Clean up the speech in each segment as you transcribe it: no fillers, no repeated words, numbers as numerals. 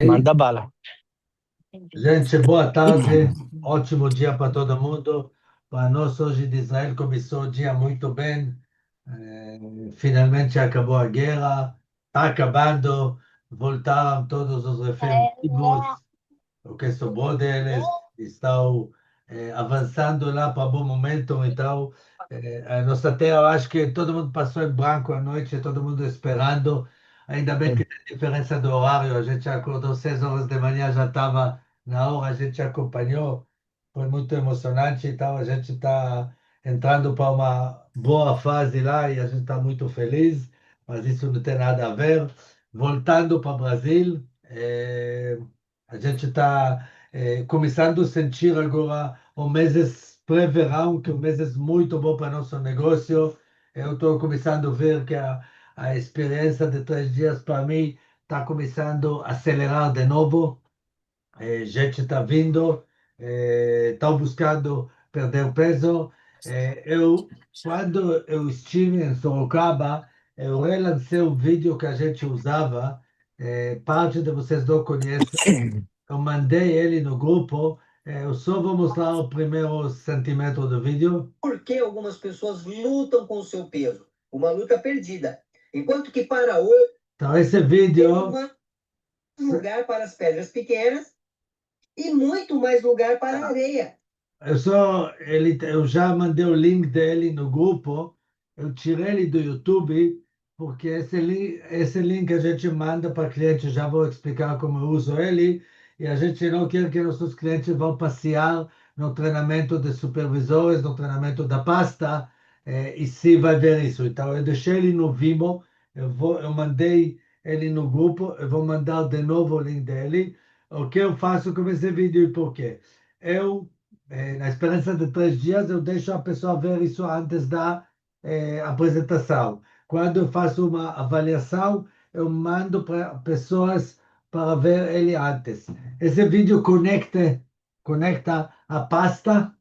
Manda bala. Gente, boa tarde, ótimo dia para todo mundo. Para nós, hoje de Israel, começou o dia muito bem. Finalmente acabou a guerra, está acabando, voltaram todos os reféns vivos, o que sobrou deles, estão avançando lá para bom momento. Então, a nossa terra, eu acho que todo mundo passou em branco a noite, todo mundo esperando. Ainda bem que tem diferença do horário, a gente já acordou 6 horas de manhã, já estava na hora, a gente acompanhou, foi muito emocionante. Então, a gente está entrando para uma boa fase lá e a gente está muito feliz, mas isso não tem nada a ver. Voltando para o Brasil, a gente está começando a sentir agora o meses pré-verão, que é um meses muito bom para nosso negócio. Eu estou começando a ver que a experiência de 3 dias para mim está começando a acelerar de novo. Gente está vindo, estão buscando perder peso. Quando eu estive em Sorocaba, eu relancei o vídeo que a gente usava. Parte de vocês não conhecem. Eu mandei ele no grupo. Eu só vou mostrar o primeiro centímetro do vídeo. Por que algumas pessoas lutam com o seu peso? Uma luta perdida. Enquanto que para outros, então, esse vídeo. Tem lugar para as pedras pequenas e muito mais lugar para a areia. Eu já mandei o link dele no grupo. Eu tirei ele do YouTube, porque esse link a gente manda para cliente. Já vou explicar como eu uso ele. E a gente não quer que nossos clientes vão passear no treinamento de supervisores, no treinamento da pasta, e se vai ver isso. Então, eu deixei ele no Vimo. Eu mandei ele no grupo. Eu vou mandar de novo o link dele. O que eu faço com esse vídeo e por quê? Eu, na esperança de 3 dias, eu deixo a pessoa ver isso antes da apresentação. Quando eu faço uma avaliação, eu mando para pessoas para ver ele antes. Esse vídeo conecta a pasta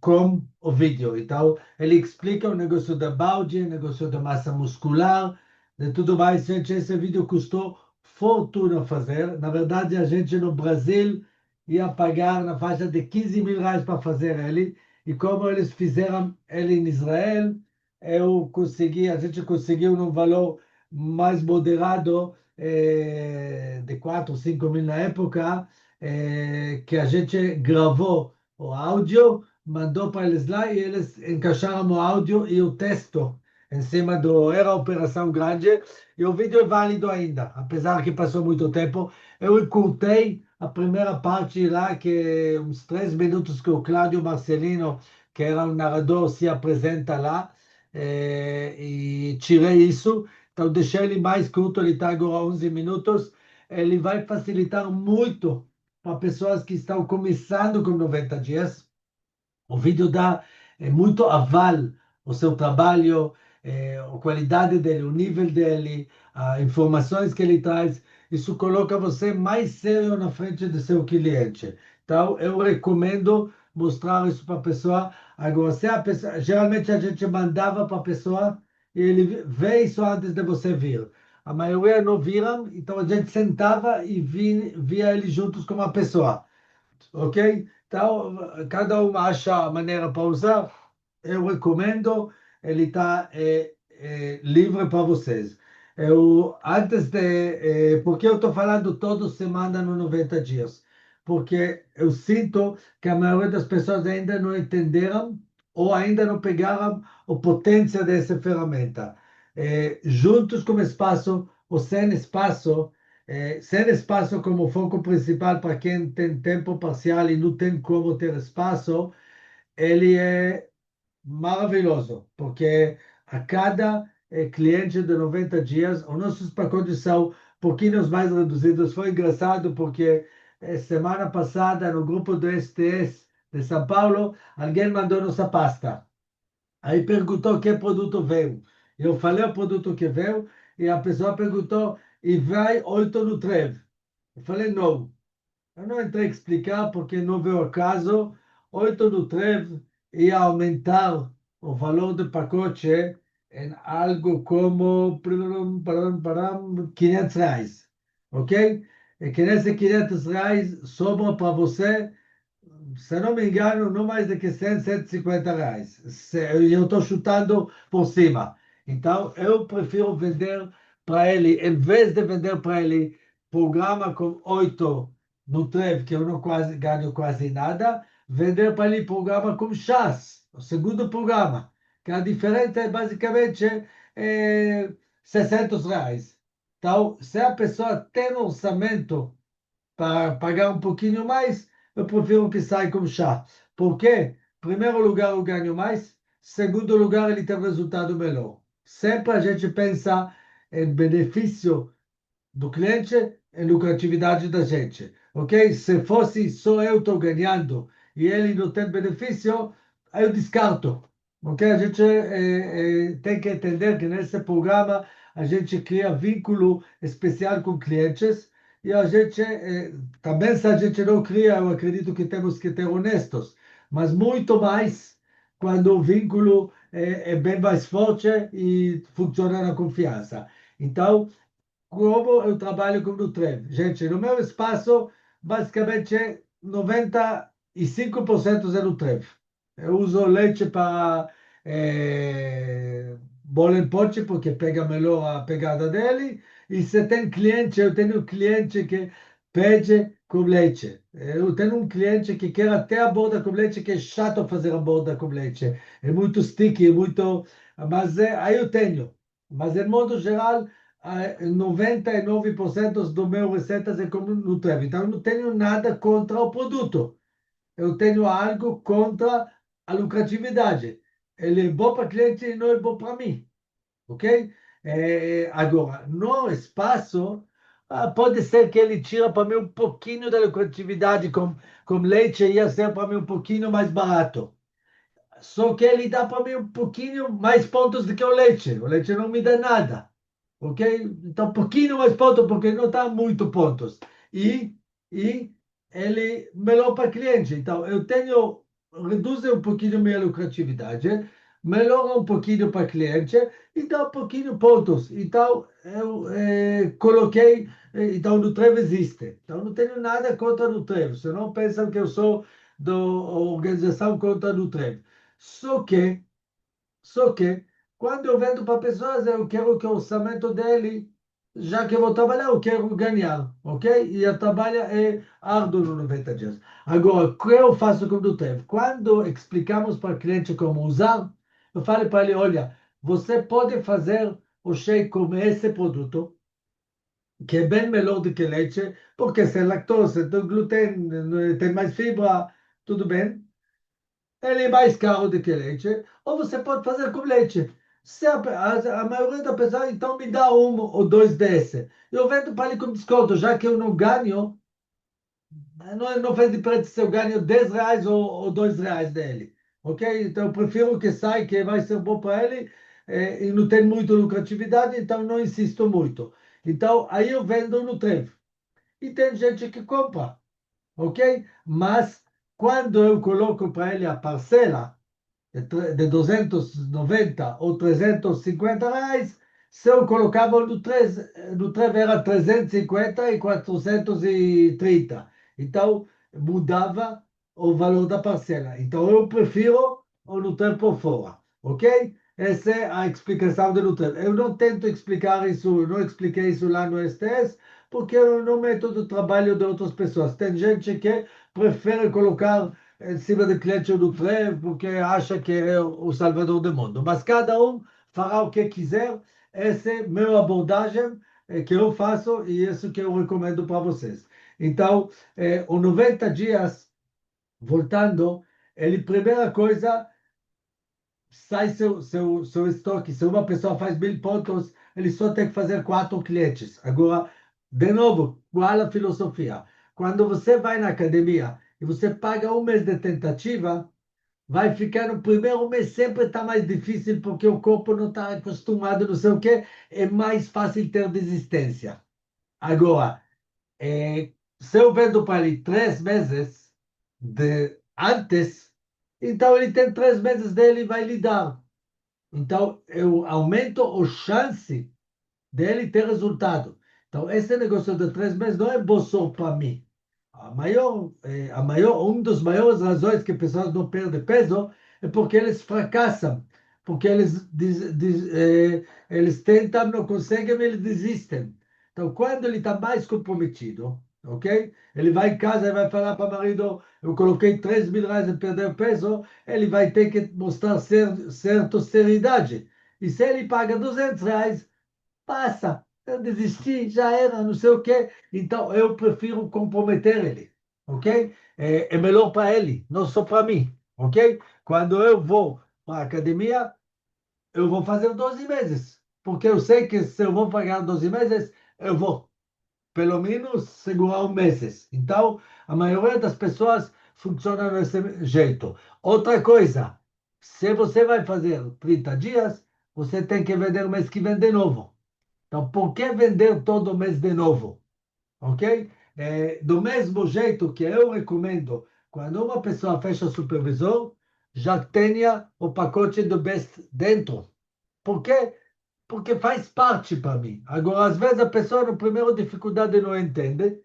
com o vídeo. Então, ele explica o negócio da balde, o negócio da massa muscular, de tudo mais. Gente, esse vídeo custou fortuna fazer. Na verdade, a gente no Brasil ia pagar na faixa de 15 mil reais para fazer ele. E como eles fizeram ele em Israel, a gente conseguiu num valor mais moderado, de 4, 5 mil na época, que a gente gravou o áudio, mandou para eles lá e eles encaixaram o áudio e o texto em cima do. Era a operação grande e o vídeo é válido ainda, apesar que passou muito tempo. Eu encurtei a primeira parte lá, que é uns 3 minutos que o Cláudio Marcelino, que era o narrador, se apresenta lá, e tirei isso. Então, deixei ele mais curto, ele está agora 11 minutos. Ele vai facilitar muito para pessoas que estão começando com 90 dias. O vídeo dá muito aval ao seu trabalho, a qualidade dele, o nível dele, as informações que ele traz. Isso coloca você mais sério na frente do seu cliente. Então, eu recomendo mostrar isso para a pessoa. Agora, se a pessoa, geralmente a gente mandava para a pessoa e ele vê isso antes de você vir. A maioria não viram, então a gente sentava e via ele juntos com uma pessoa. Ok? Então, cada um acha a maneira para usar. Eu recomendo, ele está livre para vocês. Por que eu estou falando toda semana no 90 dias? Porque eu sinto que a maioria das pessoas ainda não entenderam ou ainda não pegaram a potência dessa ferramenta. Juntos com espaço ou sem espaço, sem espaço como foco principal para quem tem tempo parcial e não tem como ter espaço, ele é maravilhoso, porque a cada cliente de 90 dias, os nossos pacotes são um pouquinho mais reduzidos. Foi engraçado porque semana passada, no grupo do STS de São Paulo, alguém mandou nossa pasta. Aí perguntou que produto veio. Eu falei o produto que veio e a pessoa perguntou, e vai 8 no Trev? Eu falei, não. Eu não entrei a explicar porque não veio ao caso. 8 no Trev ia aumentar o valor do pacote em algo como 500 reais. ok? E que nesses R$ 500 sobra para você, se não me engano, não mais do que 100, R$ 150. Eu estou chutando por cima. Então, eu prefiro vender para ele, em vez de vender para ele programa com 8 no Trev, que eu não quase, ganho quase nada, vender para ele programa com chás, o segundo programa, que a diferença é basicamente R$ 600. Então, se a pessoa tem um orçamento para pagar um pouquinho mais, eu prefiro que saia com chá. Por quê? Primeiro lugar, eu ganho mais. Segundo lugar, ele tem um resultado melhor. Sempre a gente pensa em benefício do cliente e lucratividade da gente, ok? Se fosse só eu estou ganhando e ele não tem benefício, aí eu descarto, ok? A gente tem que entender que nesse programa a gente cria vínculo especial com clientes e a gente, também se a gente não cria, eu acredito que temos que ter honestos, mas muito mais quando o vínculo é bem mais forte e funciona na confiança. Então, como eu trabalho com Nutrev? Gente, no meu espaço, basicamente 95% é Nutrev. Eu uso leite para bola em pote, porque pega melhor a pegada dele. E se tem cliente, eu tenho cliente que pede com leite. Eu tenho um cliente que quer até a borda com leite, que é chato fazer a borda com leite. É muito sticky, é muito. Mas aí eu tenho. Mas, em modo geral, 99% do meu receitas é como Nutrev. Então, eu não tenho nada contra o produto. Eu tenho algo contra a lucratividade. Ele é bom para cliente e não é bom para mim. Ok? Agora, no espaço, pode ser que ele tira para mim um pouquinho da lucratividade, com leite ia ser para mim um pouquinho mais barato. Só que ele dá para mim um pouquinho mais pontos do que o leite. O leite não me dá nada. Ok? Então, um pouquinho mais pontos, porque não está muito pontos. E, e ele melhor para cliente. Então, eu tenho, reduz um pouquinho minha lucratividade, melhora um pouquinho para cliente e dá um pouquinho pontos. Então, eu coloquei, então, o Nutrev existe. Então, não tenho nada contra o Nutrev. Se não pensam que eu sou da organização contra o Nutrev. Só que só que, quando eu vendo para pessoas, eu quero que o orçamento dele, já que eu vou trabalhar, eu quero ganhar, ok? E a trabalho é árduo no 90 dias. Agora, o que eu faço com o tempo? Quando explicamos para o cliente como usar, eu falo para ele, olha, você pode fazer o shake com esse produto, que é bem melhor do que leite, porque sem lactose, tem glúten, tem mais fibra, tudo bem. Ele é mais caro do que leite, ou você pode fazer com leite. Se a maioria da pessoa, então me dá um ou dois desse. Eu vendo para ele com desconto, já que eu não ganho, não faz diferença se eu ganho R$ 10 ou R$ 2 dele. Ok? Então eu prefiro que saia, que vai ser bom para ele, e não tem muita lucratividade, então não insisto muito. Então aí eu vendo no trevo. E tem gente que compra, ok? Mas quando eu coloco para ele a parcela, de 290 ou R$ 350, se eu colocava no 3 era 350 e 430. Então, mudava o valor da parcela. Então, eu prefiro o Nutella por fora, ok? Essa é a explicação do Nutella. Eu não tento explicar isso, não expliquei isso lá no STS, porque eu não meto do trabalho de outras pessoas. Tem gente que prefere colocar em cima do cliente do trem, porque acha que é o salvador do mundo. Mas cada um fará o que quiser. Essa é a minha abordagem que eu faço e isso que eu recomendo para vocês. Então, o 90 dias, voltando, ele, primeira coisa, sai seu estoque. Se uma pessoa faz 1.000 pontos, ele só tem que fazer 4 clientes. Agora, de novo, qual a filosofia? Quando você vai na academia e você paga um mês de tentativa, vai ficar no primeiro mês, sempre está mais difícil, porque o corpo não está acostumado, não sei o quê, é mais fácil ter desistência. Agora, se eu vendo para ele 3 meses antes, então ele tem 3 meses dele e vai lidar. Então, eu aumento a chance dele ter resultado. Então, esse negócio de 3 meses não é bom só para mim. Um dos maiores razões que pessoas não perdem peso é porque eles fracassam, porque eles tentam, não conseguem, eles desistem. Então, quando ele está mais comprometido, ok? Ele vai em casa e vai falar para o marido, eu coloquei 3.000 reais em perder peso, ele vai ter que mostrar certa seriedade. E se ele paga 200 reais, passa, eu desisti, já era, não sei o quê. Então, eu prefiro comprometer ele, ok? É melhor para ele, não só para mim, ok? Quando eu vou para a academia, eu vou fazer 12 meses, porque eu sei que se eu vou pagar 12 meses, eu vou, pelo menos, segurar um meses. Então, a maioria das pessoas funciona desse jeito. Outra coisa, se você vai fazer 30 dias, você tem que vender o mês que vem de novo. Então, por que vender todo mês de novo? Ok? Do mesmo jeito que eu recomendo, quando uma pessoa fecha o supervisor, já tenha o pacote do Best dentro. Por quê? Porque faz parte para mim. Agora, às vezes a pessoa, no primeiro dificuldade, não entende,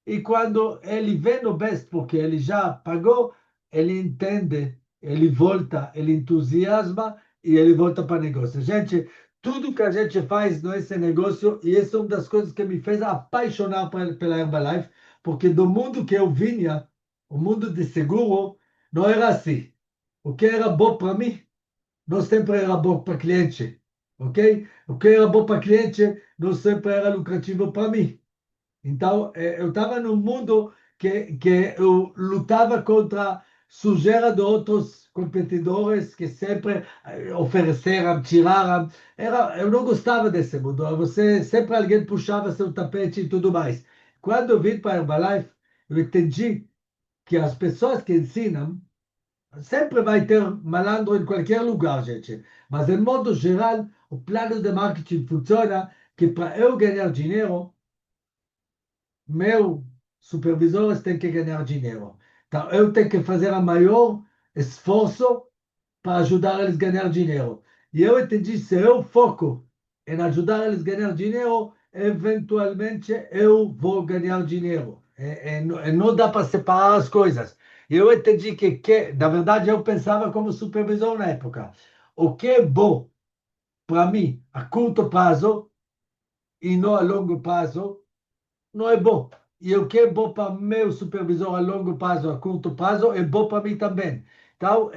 e quando ele vê no Best, porque ele já pagou, ele entende, ele volta, ele entusiasma e ele volta para o negócio. Gente, tudo que a gente faz nesse negócio, e isso é uma das coisas que me fez apaixonar pela Herbalife, porque do mundo que eu vinha, o mundo de seguro, não era assim. O que era bom para mim, não sempre era bom para cliente, ok? O que era bom para cliente, não sempre era lucrativo para mim. Então, eu estava num mundo que eu lutava contra sujeira de outros competidores que sempre ofereceram, tiraram. Eu não gostava desse mundo. Você sempre alguém puxava seu tapete e tudo mais. Quando eu vim para a Herbalife, eu entendi que as pessoas que ensinam sempre vai ter malandro em qualquer lugar, gente. Mas, em modo geral, o plano de marketing funciona que para eu ganhar dinheiro, meu supervisores têm que ganhar dinheiro. Então, eu tenho que fazer o maior esforço para ajudar eles a ganhar dinheiro. E eu entendi, se eu foco em ajudar eles a ganhar dinheiro, eventualmente eu vou ganhar dinheiro. Não dá para separar as coisas. E eu entendi na verdade, eu pensava como supervisor na época. O que é bom para mim a curto prazo e não a longo prazo, não é bom. E o que é bom para meu supervisor a longo prazo, a curto prazo, é bom para mim também. Então,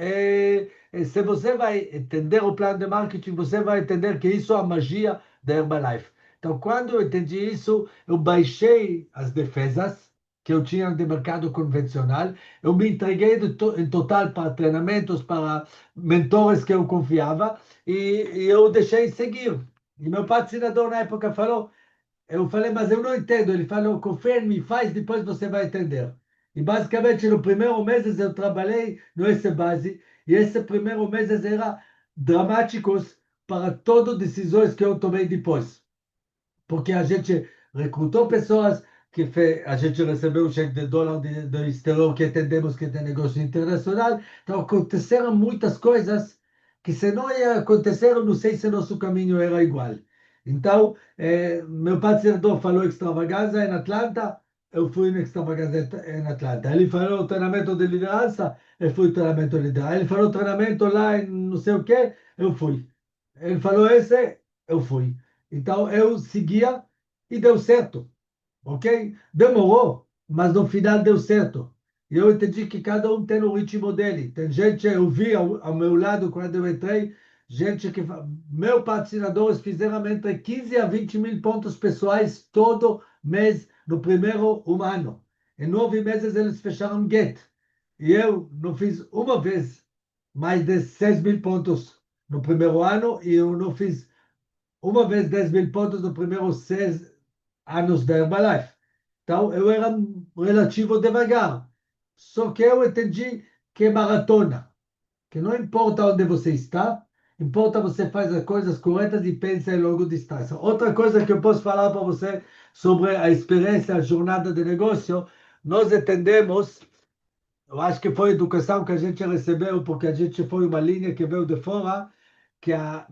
se você vai entender o plano de marketing, você vai entender que isso é a magia da Herbalife. Então, quando eu entendi isso, eu baixei as defesas que eu tinha de mercado convencional, eu me entreguei em total para treinamentos, para mentores que eu confiava, e eu deixei seguir. E meu patrocinador na época falou, eu falei, mas eu não entendo. Ele falou, confia em mim, faz, depois você vai entender. E basicamente, no primeiro mês eu trabalhei nessa base, e esse primeiro mês era dramáticos para todas as decisões que eu tomei depois. Porque a gente recrutou pessoas, a gente recebeu um cheque de dólar do exterior, que entendemos que tem negócio internacional. Então, aconteceram muitas coisas que, se não ia acontecer, eu não sei se nosso caminho era igual. Então, meu patrocinador falou extravagância em Atlanta, eu fui no extravagância em Atlanta. Ele falou treinamento de liderança, eu fui treinamento de liderança. Ele falou treinamento lá em não sei o quê, eu fui. Ele falou esse, eu fui. Então eu seguia e deu certo, ok? Demorou, mas no final deu certo. E eu entendi que cada um tem o ritmo dele. Tem gente, eu vi ao meu lado quando eu entrei, gente que. Meus patrocinadores fizeram entre 15 a 20 mil pontos pessoais todo mês no primeiro um ano. Em 9 meses eles fecharam Get. E eu não fiz uma vez mais de 6 mil pontos no primeiro ano e eu não fiz uma vez 10 mil pontos nos primeiros 6 anos da Herbalife. Então, eu era relativo devagar. Só que eu entendi que é maratona, que não importa onde você está, importa você faz as coisas corretas e pensa em longa distância. Outra coisa que eu posso falar para você sobre a experiência, a jornada de negócio, nós entendemos, eu acho que foi a educação que a gente recebeu, porque a gente foi uma linha que veio de fora, que a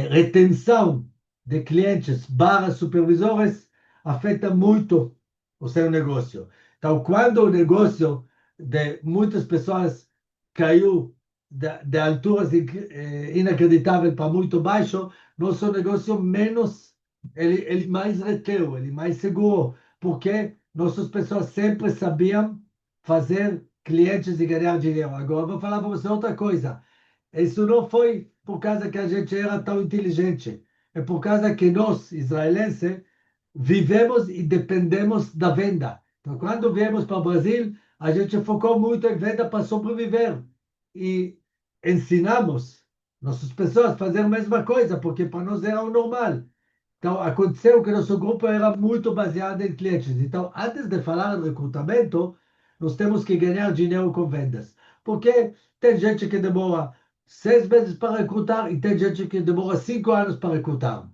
retenção de clientes barra supervisores afeta muito o seu negócio. Então, quando o negócio de muitas pessoas caiu de alturas inacreditáveis para muito baixo, nosso negócio menos, ele mais reteu, ele mais seguro, porque nossas pessoas sempre sabiam fazer clientes e ganhar dinheiro. Agora, vou falar para você outra coisa. Isso não foi por causa que a gente era tão inteligente. É por causa que nós, israelenses, vivemos e dependemos da venda. Então, quando viemos para o Brasil, a gente focou muito em venda para sobreviver. E ensinamos nossas pessoas a fazer a mesma coisa, porque para nós era o normal. Então, aconteceu que nosso grupo era muito baseado em clientes. Então, antes de falar de recrutamento, nós temos que ganhar dinheiro com vendas. Porque tem gente que demora 6 meses para recrutar e tem gente que demora 5 anos para recrutar.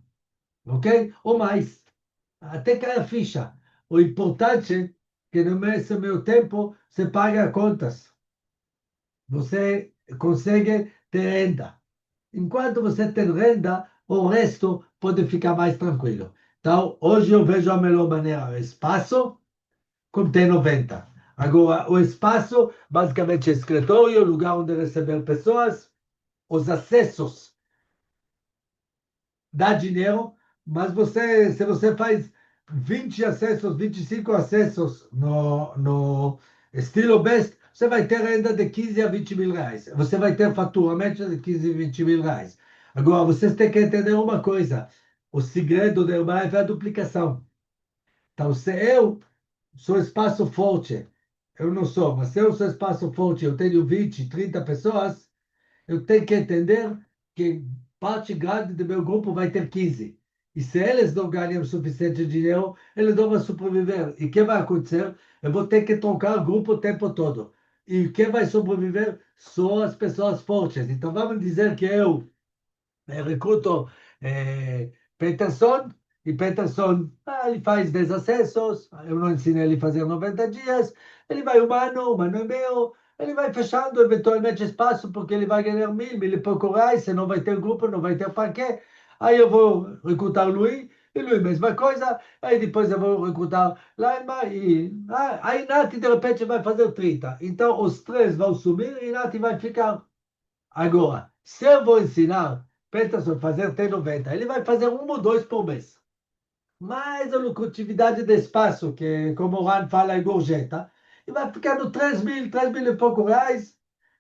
Ok? Ou mais. Até cair a ficha. O importante é que no meio tempo você paga contas. Você consegue ter renda. Enquanto você tem renda, o resto pode ficar mais tranquilo. Então, hoje eu vejo a melhor maneira. O espaço contém 90. Agora, o espaço, basicamente, é escritório, lugar onde receber pessoas, os acessos dá dinheiro, mas você, se você faz 20 acessos, 25 acessos no estilo best, você vai ter renda de 15 a 20 mil reais. Você vai ter faturamento de 15 a 20 mil reais. Agora, vocês têm que entender uma coisa. O segredo da Herbalife é a duplicação. Então, se eu sou espaço forte, eu não sou, mas se eu sou espaço forte, eu tenho 20, 30 pessoas, eu tenho que entender que parte grande do meu grupo vai ter 15. E se eles não ganham o suficiente dinheiro, eles não vão sobreviver. E o que vai acontecer? Eu vou ter que trocar o grupo o tempo todo. E quem vai sobreviver são as pessoas fortes. Então vamos dizer que eu recruto Peterson, e Peterson ele faz 10 acessos, eu não ensinei ele a fazer 90 dias, ele vai um ano e meio, ele vai fechando eventualmente espaço, porque ele vai ganhar 1.000 e pouco reais, se não vai ter grupo, não vai ter para quê. Aí eu vou recrutar o Luiz, e Luiz, mesma coisa, aí depois eu vou recrutar Laima, e aí Nath de repente vai fazer 30. Então os três vão sumir e Nath vai ficar. Agora, se eu vou ensinar Peterson a fazer T90, ele vai fazer um ou dois por mês. Mais a lucratividade de espaço, que como o Ran fala, é gorjeta, e vai ficando 3 mil e pouco reais,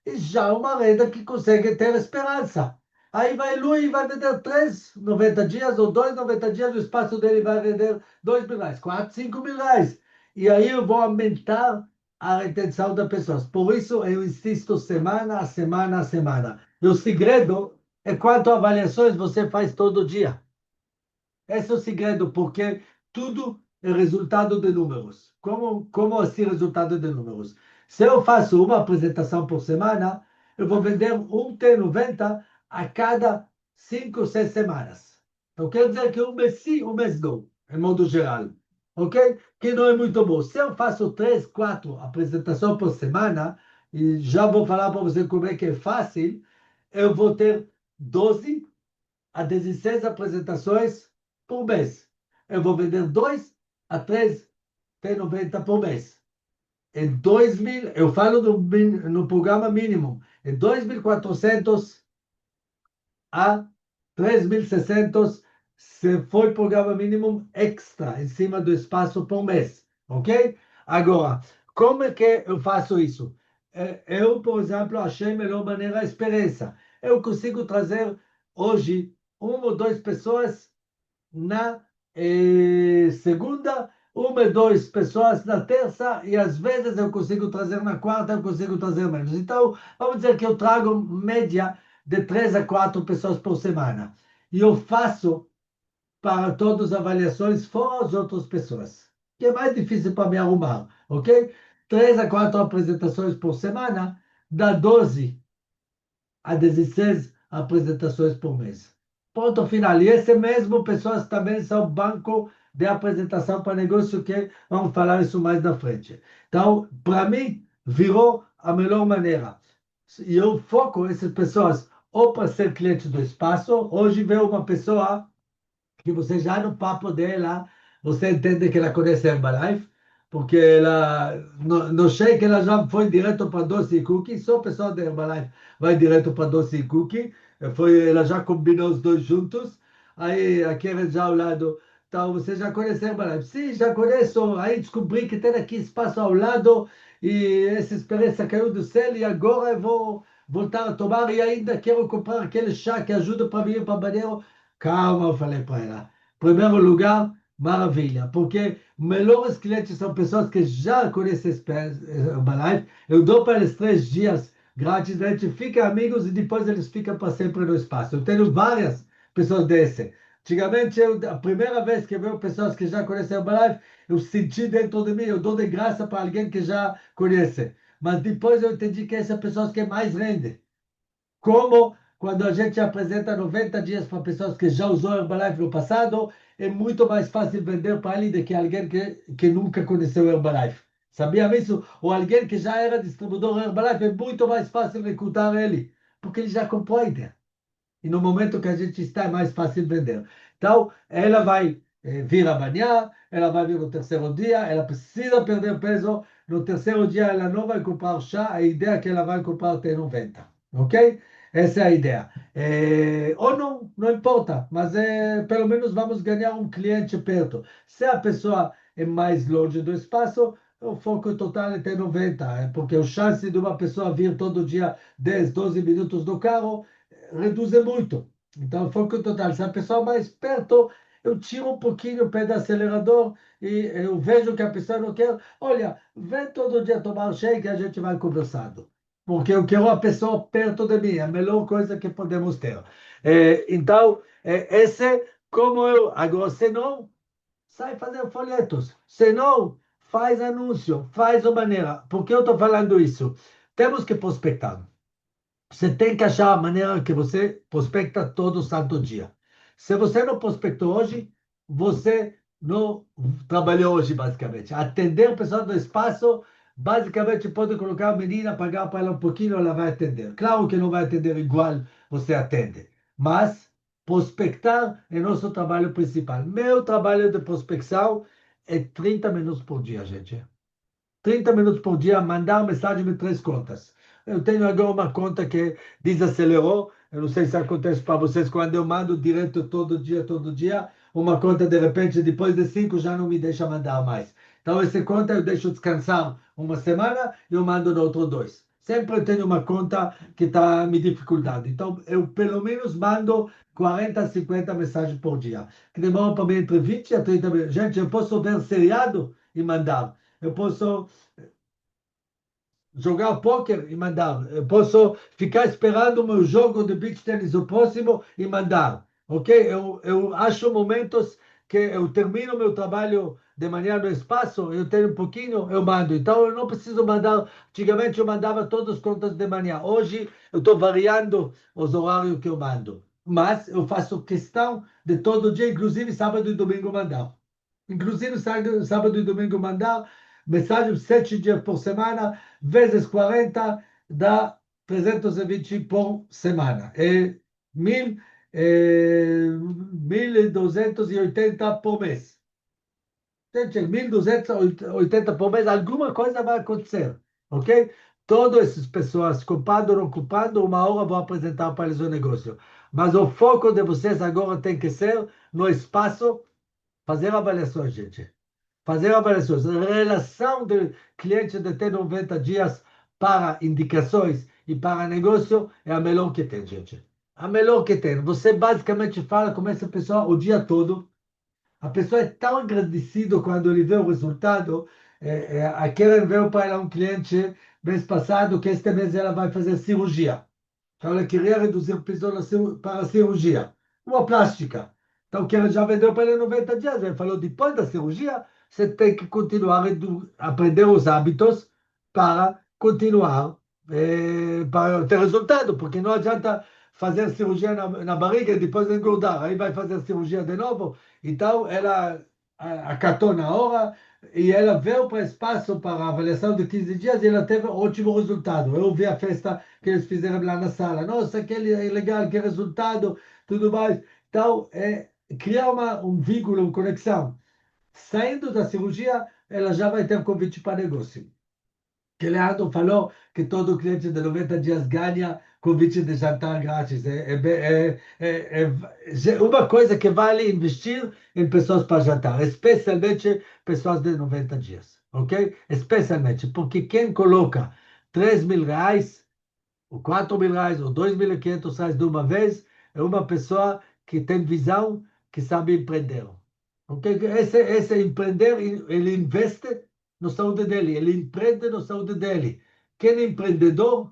e já uma renda que consegue ter esperança. Aí vai Lui e vai vender 3 90 dias ou 2 90 dias, o espaço dele vai vender 2 mil reais, 4 5 mil reais. E aí eu vou aumentar a retenção das pessoas. Por isso eu insisto semana a semana a semana. E o segredo é quantas avaliações você faz todo dia. Esse é o segredo, porque tudo é resultado de números. Como assim resultado de números? Se eu faço uma apresentação por semana, eu vou vender um T90 a cada 5, 6 semanas. Então, quer dizer que um mês sim, um mês não, em modo geral. Ok? Que não é muito bom. Se eu faço 3, 4 apresentações por semana, e já vou falar para você como é que é fácil, eu vou ter 12 a 16 apresentações por mês. Eu vou vender 2 a 3 T90 por mês. Em 2.000, eu falo no programa mínimo, em 2.400 a 3.600 se foi programa mínimo extra em cima do espaço por mês, ok? Agora, como é que eu faço isso? Eu, por exemplo, achei a melhor maneira a experiência. Eu consigo trazer hoje uma ou duas pessoas na segunda, uma ou duas pessoas na terça, e às vezes eu consigo trazer na quarta, eu consigo trazer menos. Então, vamos dizer que eu trago média de 3 a 4 pessoas por semana. E eu faço para todas as avaliações, fora as outras pessoas, que é mais difícil para me arrumar, ok? 3 a 4 apresentações por semana dá 12 a 16 apresentações por mês. Ponto final. E esse mesmo pessoas também são banco de apresentação para negócio, que vamos falar isso mais na frente. Então, para mim, virou a melhor maneira. E eu foco essas pessoas ou para ser cliente do espaço. Hoje veio uma pessoa que você já no papo dela, você entende que ela conhece Herbalife, porque ela, no shake ela já foi direto para doce e cookie, só o pessoal da Herbalife vai direto para doce e cookie, ela já combinou os dois juntos, aí a Karen já ao lado, então você já conhece Herbalife? Sim, já conheço, aí descobri que tem aqui espaço ao lado, e essa experiência caiu do céu, e agora eu vou voltar a tomar, e ainda quero comprar aquele chá que ajuda para mim para banheiro. Calma, eu falei para ela. Primeiro lugar, maravilha, porque melhores clientes são pessoas que já conhecem Herbalife. Eu dou para eles 3 dias grátis, a gente fica amigos e depois eles ficam para sempre no espaço. Eu tenho várias pessoas desse. Antigamente, a primeira vez que eu vejo pessoas que já conhecem Herbalife, eu senti dentro de mim, eu dou de graça para alguém que já conhece. Mas depois eu entendi que essas pessoas que mais rendem. Como quando a gente apresenta 90 dias para pessoas que já usou Herbalife no passado, é muito mais fácil vender para ele do que alguém que nunca conheceu Herbalife. Sabia isso? Ou alguém que já era distribuidor Herbalife, é muito mais fácil recrutar ele, porque ele já comprou a ideia. E no momento que a gente está, é mais fácil vender. Então, ela vai vir amanhã, ela vai vir no terceiro dia, ela precisa perder peso. No terceiro dia, ela não vai comprar chá, a ideia é que ela vai comprar T90. Ok? Essa é a ideia. Ou não, não importa, mas pelo menos vamos ganhar um cliente perto. Se a pessoa é mais longe do espaço, o foco total é T90, porque a chance de uma pessoa vir todo dia 10, 12 minutos no carro reduzem muito. Então, foco total. Se a pessoa mais perto, eu tiro um pouquinho o pé do acelerador e eu vejo que a pessoa não quer. Olha, vem todo dia tomar um shake e a gente vai conversando. Porque eu quero a pessoa perto de mim, é a melhor coisa que podemos ter. Então, esse é como eu. Agora, se não, sai fazer folhetos. Se não, faz anúncio, faz a maneira. Por que eu estou falando isso? Temos que prospectar. Você tem que achar a maneira que você prospecta todo santo dia. Se você não prospectou hoje, você não trabalhou hoje, basicamente. Atender o pessoal do espaço, basicamente pode colocar a menina, pagar para ela um pouquinho, ela vai atender. Claro que não vai atender igual você atende, mas prospectar é nosso trabalho principal. Meu trabalho de prospecção é 30 minutos por dia, gente. 30 minutos por dia, mandar mensagem de 3 contas. Eu tenho agora uma conta que desacelerou. Eu não sei se acontece para vocês quando eu mando direto todo dia. Uma conta, de repente, depois de 5, já não me deixa mandar mais. Então, essa conta eu deixo descansar uma semana e eu mando no outro 2. Sempre eu tenho uma conta que está me dificultando. Então, eu pelo menos mando 40, 50 mensagens por dia, que demoram para mim entre 20 a 30 minutos. Gente, eu posso ver seriado e mandar. Eu posso jogar póquer e mandar. Eu posso ficar esperando o meu jogo de beach tennis, o próximo, e mandar. Ok? Eu acho momentos que eu termino meu trabalho de manhã no espaço, eu tenho um pouquinho, eu mando. Então eu não preciso mandar. Antigamente eu mandava todas as contas de manhã. Hoje eu estou variando os horários que eu mando. Mas eu faço questão de todo dia, inclusive sábado e domingo, mandar. Inclusive sábado e domingo mandar mensagem 7 dias por semana, vezes 40, dá 320 por semana. É 1.280 por mês. Gente, 1.280 por mês, alguma coisa vai acontecer, ok? Todas essas pessoas, culpado ou não culpado, uma hora vão apresentar para eles o negócio. Mas o foco de vocês agora tem que ser no espaço, fazer avaliações, gente. Fazer avaliações. A relação de cliente de ter 90 dias para indicações e para negócio é a melhor que tem, gente. A melhor que tem. Você basicamente fala com essa pessoa o dia todo. A pessoa é tão agradecida quando ele vê o resultado. A Karen veio para ela um cliente mês passado que este mês ela vai fazer cirurgia. Então ela queria reduzir o peso para a cirurgia. Uma plástica. Então que ela já vendeu para ele 90 dias. Ele falou, depois da cirurgia, você tem que continuar a aprender os hábitos para continuar para ter resultado, porque não adianta fazer cirurgia na barriga e depois engordar, aí vai fazer cirurgia de novo. Então ela acatou na hora e ela veio para o espaço para a avaliação de 15 dias e ela teve um ótimo resultado. Eu vi a festa que eles fizeram lá na sala. Nossa, que legal, que resultado, tudo mais. Então, criar um vínculo, uma conexão. Saindo da cirurgia, ela já vai ter convite para negócio. Que Leandro falou que todo cliente de 90 dias ganha convite de jantar grátis. É uma coisa que vale investir em pessoas para jantar, especialmente pessoas de 90 dias, ok? Especialmente, porque quem coloca R$ 3.000, ou R$ 4.000, ou R$ 2.500 de uma vez, é uma pessoa que tem visão, que sabe empreender. Ok? Esse empreender, ele investe na saúde dele, ele empreende na saúde dele. Quem é empreendedor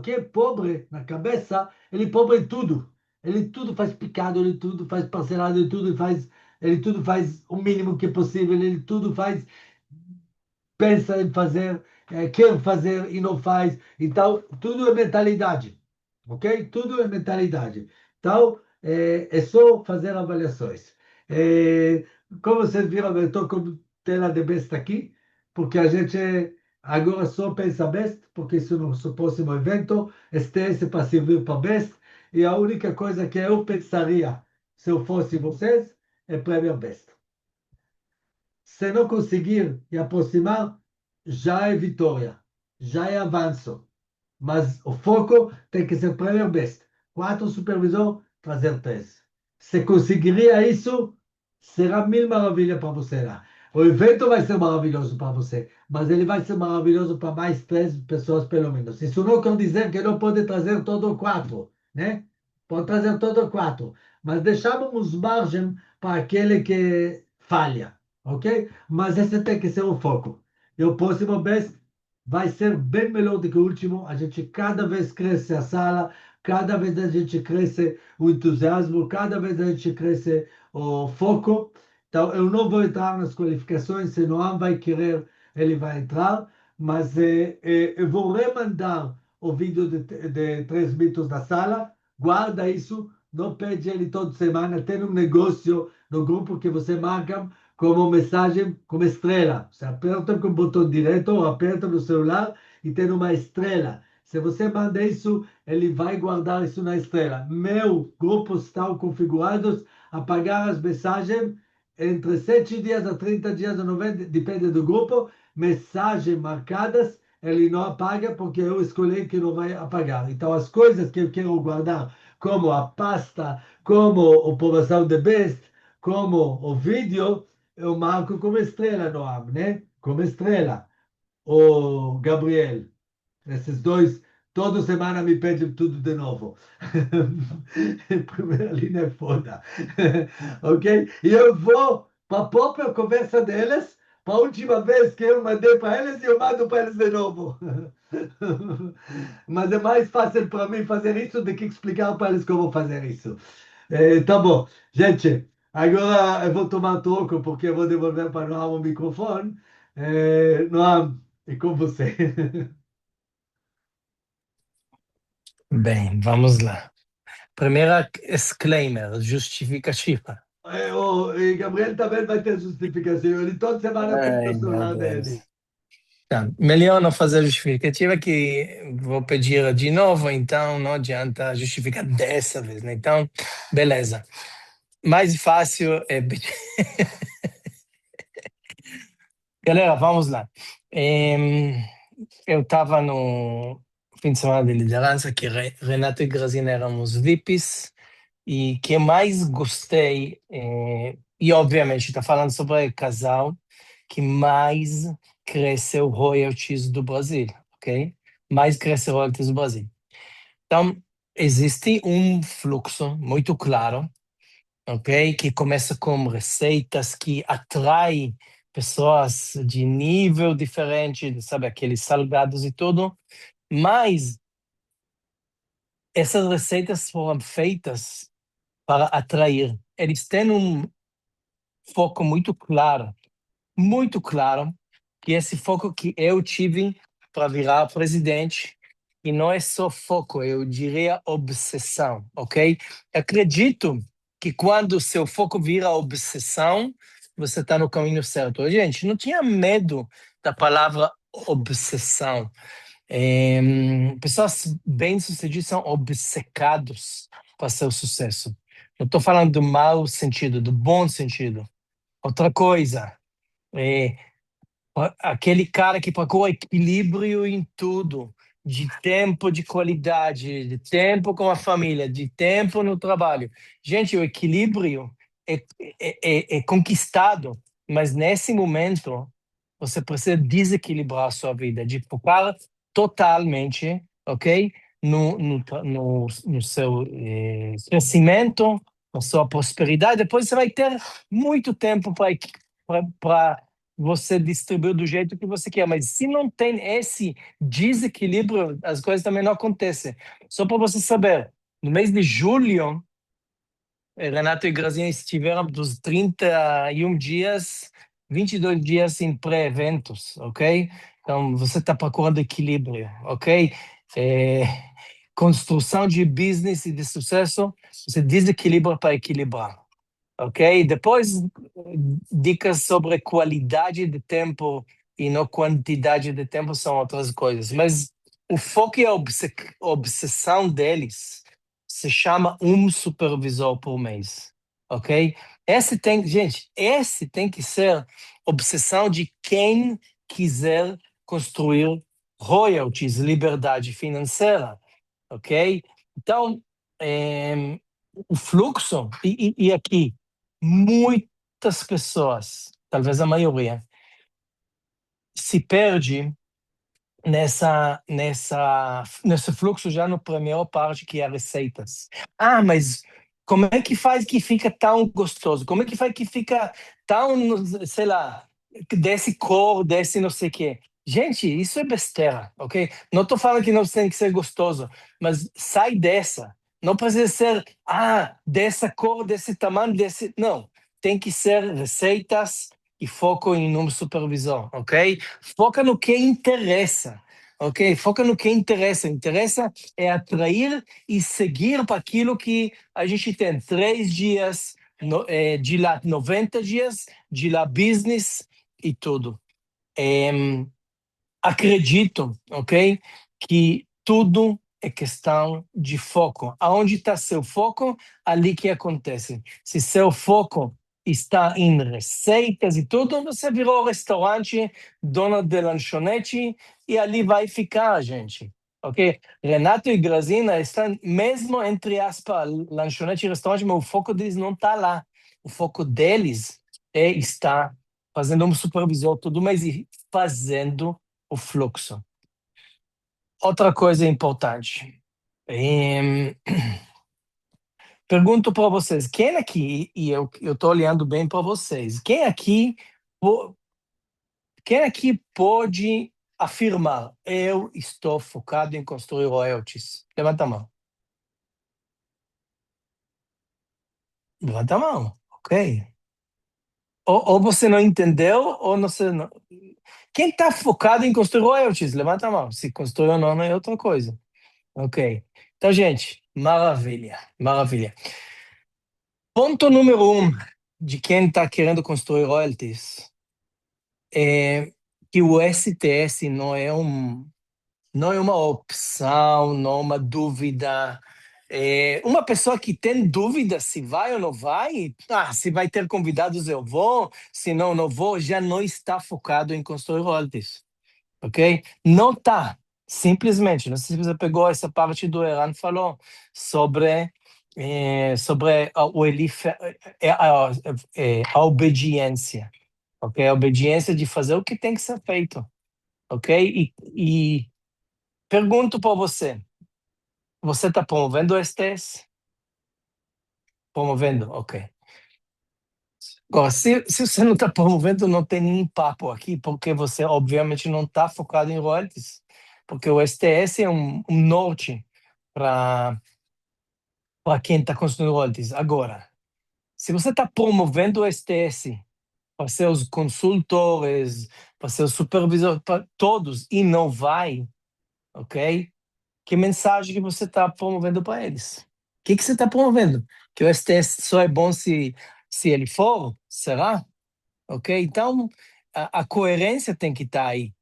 que é pobre na cabeça, ele é pobre em tudo. Ele tudo faz picado, ele tudo faz parcelado, ele tudo faz o mínimo que é possível, ele tudo faz, pensa em fazer, quer fazer e não faz. Então, tudo é mentalidade, ok? Tudo é mentalidade. Então, é só fazer avaliações. É, como vocês viram, eu estou com tela de besta aqui, porque a gente agora só pensa best, porque isso no nosso próximo evento, STS para servir para best, e a única coisa que eu pensaria, se eu fosse vocês, é Premier Best. Se não conseguir e aproximar, já é vitória, já é avanço. Mas o foco tem que ser Premier Best. Quatro supervisor, trazer três. Se conseguiria isso, será mil maravilhas para você lá. O evento vai ser maravilhoso para você, mas ele vai ser maravilhoso para mais três pessoas, pelo menos. Isso não quer dizer que não pode trazer todo quatro, né? Pode trazer todo quatro, mas deixamos margem para aquele que falha, ok? Mas esse tem que ser o foco. E o próximo best vai ser bem melhor do que o último. A gente cada vez cresce a sala, cada vez a gente cresce o entusiasmo, cada vez a gente cresce o foco. Então, eu não vou entrar nas qualificações, se Noam vai querer, ele vai entrar, mas eu vou remandar o vídeo de 3 mitos da sala, guarda isso, não pede ele toda semana, tem um negócio no grupo que você marca como mensagem, como estrela. Você aperta com o botão direito ou aperta no celular e tem uma estrela. Se você manda isso, ele vai guardar isso na estrela. Meu grupo está configurados a pagar as mensagens entre 7 dias a 30 dias ou 90, depende do grupo. Mensagens marcadas, ele não apaga porque eu escolhi que não vai apagar. Então, as coisas que eu quero guardar, como a pasta, como a promoção de best, como o vídeo, eu marco como estrela no AM, né? Como estrela. O Gabriel, esses dois, toda semana me pedem tudo de novo. Primeira linha é foda. Ok? E eu vou para a própria conversa deles, para a última vez que eu mandei para eles, e eu mando para eles de novo. Mas é mais fácil para mim fazer isso do que explicar para eles como fazer isso. Tá bom. Gente, agora eu vou tomar troco porque eu vou devolver para Noam o microfone. Noam, é com você. Bem, vamos lá. Primeira disclaimer, justificativa. O Gabriel também vai ter justificação. Ele toda semana pede o Ai, meu celular Deus. dele. Tá, melhor não fazer justificativa que vou pedir de novo, então não adianta justificar dessa vez, né? Então, beleza. Mais fácil é pedir. Galera, vamos lá. Eu estava no fim de semana de liderança, que Renato e Grazina éramos VIPs, e que mais gostei, e obviamente está falando sobre casal que mais cresceu royalties do Brasil, ok? Mais cresceu royalties do Brasil. Então, existe um fluxo muito claro, ok? Que começa com receitas que atrai pessoas de nível diferente, sabe, aqueles salgados e tudo, mas essas receitas foram feitas para atrair. Eles têm um foco muito claro, que esse foco que eu tive para virar presidente, e não é só foco, eu diria obsessão, ok? Acredito que quando o seu foco vira obsessão, você está no caminho certo. Gente, não tinha medo da palavra obsessão. Pessoas bem-sucedidas são obcecados para seu sucesso. Não estou falando do mau sentido, do bom sentido. Outra coisa, é, aquele cara que procura equilíbrio em tudo, de tempo de qualidade, de tempo com a família, de tempo no trabalho. Gente, o equilíbrio é, é conquistado, mas nesse momento você precisa desequilibrar a sua vida, de focar totalmente, ok? No seu crescimento, na sua prosperidade. Depois você vai ter muito tempo para você distribui do jeito que você quer, mas se não tem esse desequilíbrio, as coisas também não acontecem. Só para você saber, no mês de julho, Renato e Grazinha estiveram dos 31 dias, 22 dias em pré-eventos, ok? Então, você está procurando equilíbrio, ok? É, construção de business e de sucesso, você desequilibra para equilibrar. Ok? Depois, dicas sobre qualidade de tempo e não quantidade de tempo são outras coisas. Mas o foco e a obsessão deles se chama um supervisor por mês. Ok? Esse tem que ser obsessão de quem quiser construir royalties, liberdade financeira. Ok? Então, o fluxo, e aqui, muitas pessoas, talvez a maioria, se perde nesse fluxo já na primeira parte, que é receitas. Ah, mas como é que faz que fica tão gostoso? Como é que faz que fica tão, sei lá, desse cor, desse não sei o quê? Gente, isso é besteira, ok? Não estou falando que não tem que ser gostoso, mas sai dessa. Não precisa ser, dessa cor, desse tamanho, desse... Não, tem que ser receitas e foco em um supervisor, ok? Foca no que interessa, ok? Foca no que interessa. Interessa é atrair e seguir para aquilo que a gente tem. 3 dias, de lá 90 dias, de lá business e tudo. Acredito, ok? Que tudo é questão de foco. Aonde está seu foco, ali que acontece. Se seu foco está em receitas e tudo, você virou restaurante, dono de lanchonete, e ali vai ficar, gente. Ok? Renato e Grazina estão, mesmo entre aspas, lanchonete e restaurante, mas o foco deles não está lá. O foco deles é estar fazendo um supervisor todo mês e fazendo o fluxo. Outra coisa importante. Pergunto para vocês, quem aqui, e eu estou olhando bem para vocês, quem aqui pode afirmar, eu estou focado em construir royalties? Levanta a mão. Levanta a mão, ok. Ou você não entendeu, ou você não... Quem está focado em construir royalties? Levanta a mão. Se construiu ou não, é outra coisa. Ok. Então, gente, maravilha, maravilha. Ponto número 1 de quem está querendo construir royalties é que o STS não é uma opção, não é uma dúvida. Uma pessoa que tem dúvida se vai ou não vai, se vai ter convidados eu vou, se não, não vou, já não está focado em construir royalties. Ok? Não está. Simplesmente, não sei se você pegou essa parte do Eran falou sobre a obediência, ok? A obediência de fazer o que tem que ser feito, ok? E pergunto para você está promovendo o STS? Promovendo, ok. Agora, se você não está promovendo, não tem nem papo aqui, porque você obviamente não está focado em royalties, porque o STS é um norte para quem está construindo royalties. Agora, se você está promovendo o STS para seus consultores, para seus supervisores, para todos, e não vai, ok? Que mensagem que você está promovendo para eles? O que você está promovendo? Que o STS só é bom se ele for? Será? Ok? Então, a coerência tem que estar aí.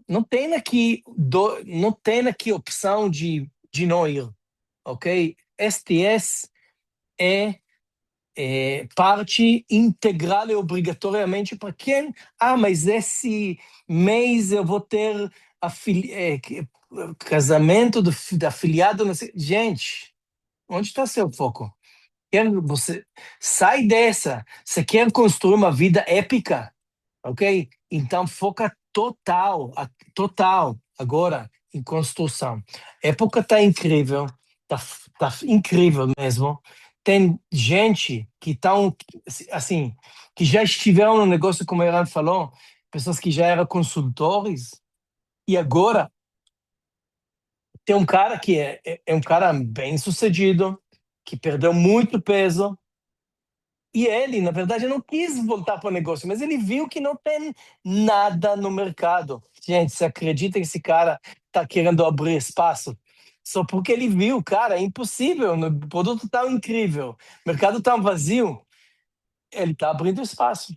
Não tem aqui opção de não ir, ok? STS é parte integral e obrigatoriamente para quem? Mas esse mês eu vou ter casamento da afiliado. Gente, onde está seu foco? Você sai dessa. Você quer construir uma vida épica, ok? Então foca total agora em construção. A época tá incrível, tá incrível mesmo. Tem gente que estão assim, que já estiveram no negócio, como a Iran falou, pessoas que já eram consultores e agora tem um cara que é um cara bem sucedido, que perdeu muito peso. E ele, na verdade, não quis voltar para o negócio, mas ele viu que não tem nada no mercado. Gente, você acredita que esse cara está querendo abrir espaço? Só porque ele viu, cara, é impossível, o produto está incrível, o mercado está vazio, ele está abrindo espaço.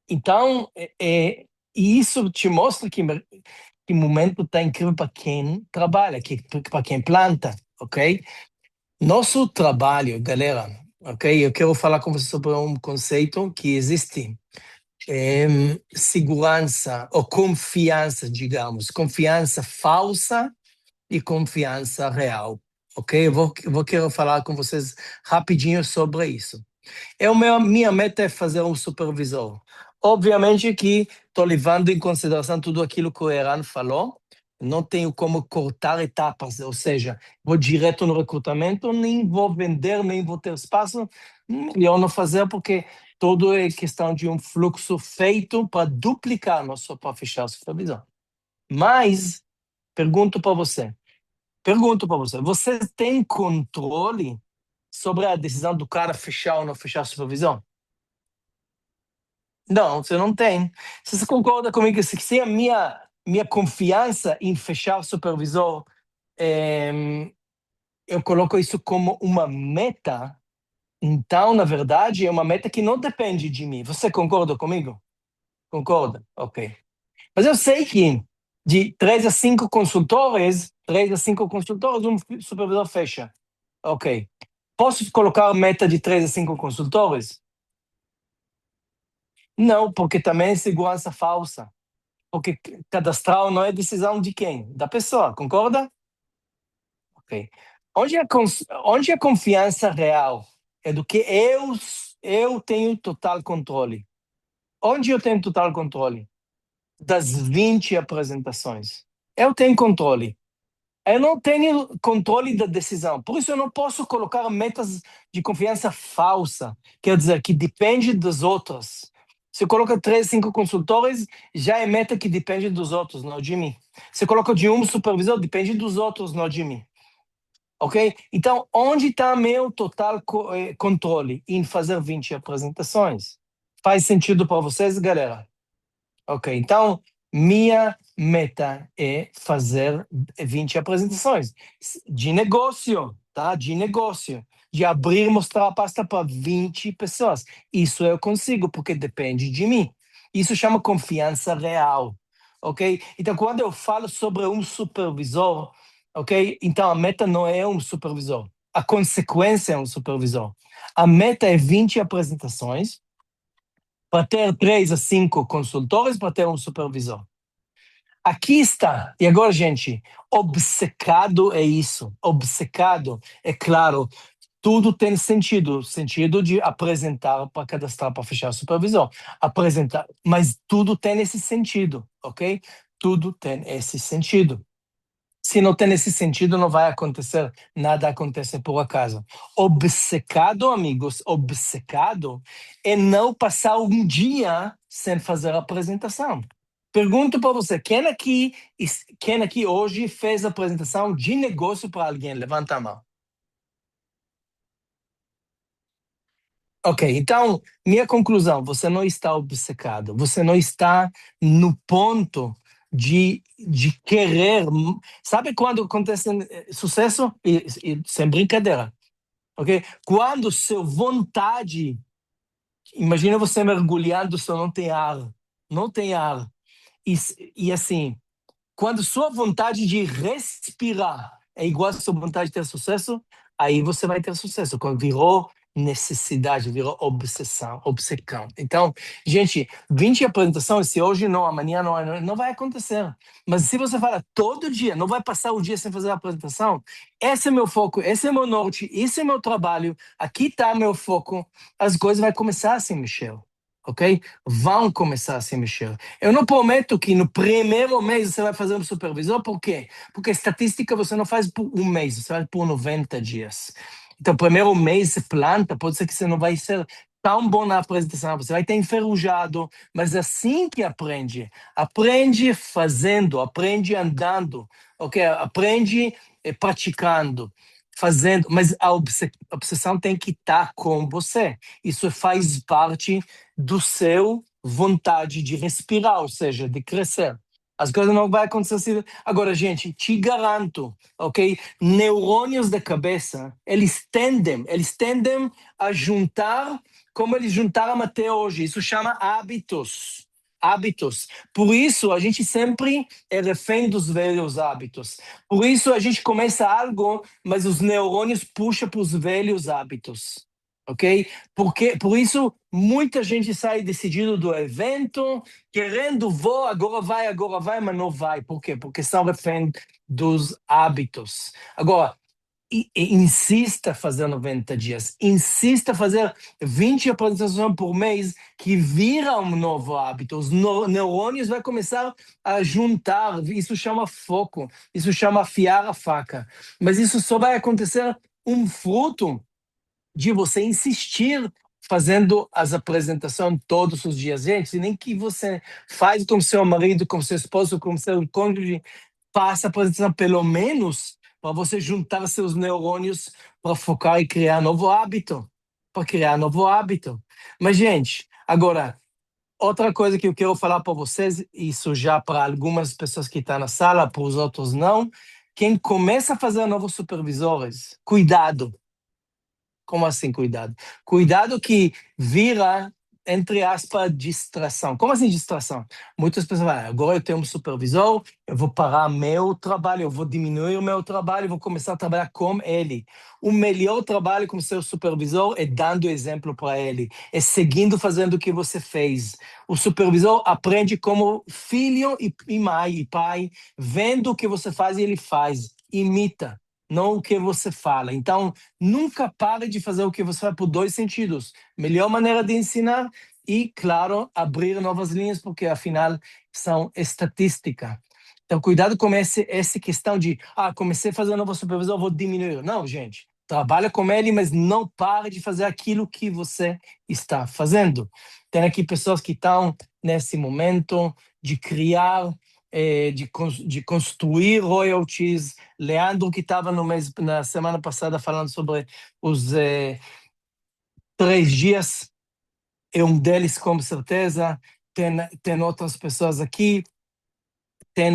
Então, e isso te mostra que o momento está incrível para quem trabalha, para quem planta, ok? Nosso trabalho, galera, ok? Eu quero falar com você sobre um conceito que existe. Segurança ou confiança, digamos. Confiança falsa e confiança real, ok? Eu vou querer falar com vocês rapidinho sobre isso. Minha meta é fazer um supervisor. Obviamente que estou levando em consideração tudo aquilo que o Eran falou, não tenho como cortar etapas, ou seja, vou direto no recrutamento, nem vou vender, nem vou ter espaço, melhor não fazer, porque tudo é questão de um fluxo feito para duplicar, não só para fechar a supervisão. Mas, você tem controle sobre a decisão do cara fechar ou não fechar a supervisão? Não, você não tem. Você concorda comigo que se a minha confiança em fechar o supervisor, eu coloco isso como uma meta, então, na verdade, é uma meta que não depende de mim. Você concorda comigo? Concorda? Ok. Mas eu sei que de 3 a 5 consultores, um supervisor fecha. Ok. Posso colocar meta de 3 a 5 consultores? Não, porque também é segurança falsa. Porque cadastral não é decisão de quem? Da pessoa, concorda? Ok. Onde a confiança real é do que eu tenho total controle. Onde eu tenho total controle? Das 20 apresentações. Eu tenho controle. Eu não tenho controle da decisão. Por isso eu não posso colocar metas de confiança falsa. Quer dizer, que depende dos outros. Se eu coloco 3, 5 consultores, já é meta que depende dos outros, não de mim. Se eu coloco de um supervisor, depende dos outros, não de mim. Ok? Então, onde está meu total controle em fazer 20 apresentações? Faz sentido para vocês, galera? Ok, então, minha meta é fazer 20 apresentações de negócio, tá? De negócio. De abrir e mostrar a pasta para 20 pessoas. Isso eu consigo, porque depende de mim. Isso chama confiança real, ok? Então, quando eu falo sobre um supervisor, ok? Então, a meta não é um supervisor. A consequência é um supervisor. A meta é 20 apresentações, para ter 3 a 5 consultores, para ter um supervisor. Aqui está. E agora, gente, obcecado é isso. Obcecado, é claro, tudo tem sentido. Sentido de apresentar para cadastrar, para fechar a supervisão. Apresentar, mas tudo tem esse sentido, ok? Tudo tem esse sentido. Se não tem esse sentido, não vai acontecer, nada acontece por acaso. Obcecado, amigos, obcecado é não passar um dia sem fazer a apresentação. Pergunto para você, quem aqui hoje fez a apresentação de negócio para alguém? Levanta a mão. Ok, então, minha conclusão, você não está obcecado, você não está no ponto de querer. Sabe quando acontece sucesso? Sem brincadeira, ok? Quando sua vontade, imagina você mergulhando, só não tem ar. E assim, quando sua vontade de respirar é igual à sua vontade de ter sucesso, aí você vai ter sucesso. Quando virou necessidade, virou obsessão, obcecão. Então, gente, 20 apresentações, se hoje não, amanhã não vai acontecer. Mas se você fala todo dia, não vai passar o dia sem fazer a apresentação, esse é meu foco, esse é meu norte, esse é meu trabalho, aqui está meu foco, as coisas vão começar a se mexer, ok? Vão começar a se mexer. Eu não prometo que no primeiro mês você vai fazer um supervisor, por quê? Porque estatística você não faz por um mês, você faz por 90 dias. Então, primeiro mês você planta, pode ser que você não vai ser tão bom na apresentação, você vai estar enferrujado, mas assim que aprende, aprende fazendo, aprende andando, ok? Aprende praticando, fazendo, mas a obsessão tem que estar com você. Isso faz parte do seu vontade de respirar, ou seja, de crescer. As coisas não vão acontecer assim. Agora, gente, te garanto, ok? Neurônios da cabeça, eles tendem a juntar como eles juntaram até hoje. Isso chama hábitos. Hábitos. Por isso, a gente sempre é refém dos velhos hábitos. Por isso, a gente começa algo, mas os neurônios puxam para os velhos hábitos. Ok? Por isso, muita gente sai decidido do evento, querendo, agora vai, mas não vai. Por quê? Porque são refém dos hábitos. Agora, insista fazer 90 dias, insista fazer 20 apresentações por mês, que vira um novo hábito. Os neurônios vão começar a juntar, isso chama foco, isso chama afiar a faca. Mas isso só vai acontecer um fruto de você insistir fazendo as apresentações todos os dias. Gente, nem que você faz com seu marido, com seu esposo, com seu cônjuge, faça a apresentação pelo menos para você juntar seus neurônios para focar e criar novo hábito. Para criar novo hábito. Mas, gente, agora, outra coisa que eu quero falar para vocês, isso já para algumas pessoas que estão na sala, para os outros não, quem começa a fazer novos supervisores, cuidado. Como assim, cuidado? Cuidado que vira, entre aspas, distração. Como assim distração? Muitas pessoas falam, agora eu tenho um supervisor, eu vou parar meu trabalho, eu vou diminuir o meu trabalho, eu vou começar a trabalhar com ele. O melhor trabalho como seu supervisor é dando exemplo para ele, é seguindo fazendo o que você fez. O supervisor aprende como filho e mãe e pai, vendo o que você faz e ele faz, imita. Não o que você fala. Então, nunca pare de fazer o que você faz por dois sentidos. Melhor maneira de ensinar e, claro, abrir novas linhas, porque, afinal, são estatística. Então, cuidado com essa questão de, comecei a fazer um novo supervisor, vou diminuir. Não, gente. Trabalha com ele, mas não pare de fazer aquilo que você está fazendo. Tem aqui pessoas que estão nesse momento de criar, de construir royalties. Leandro, que estava na semana passada falando sobre os 3 dias, é um deles, com certeza. Tem outras pessoas aqui. Tem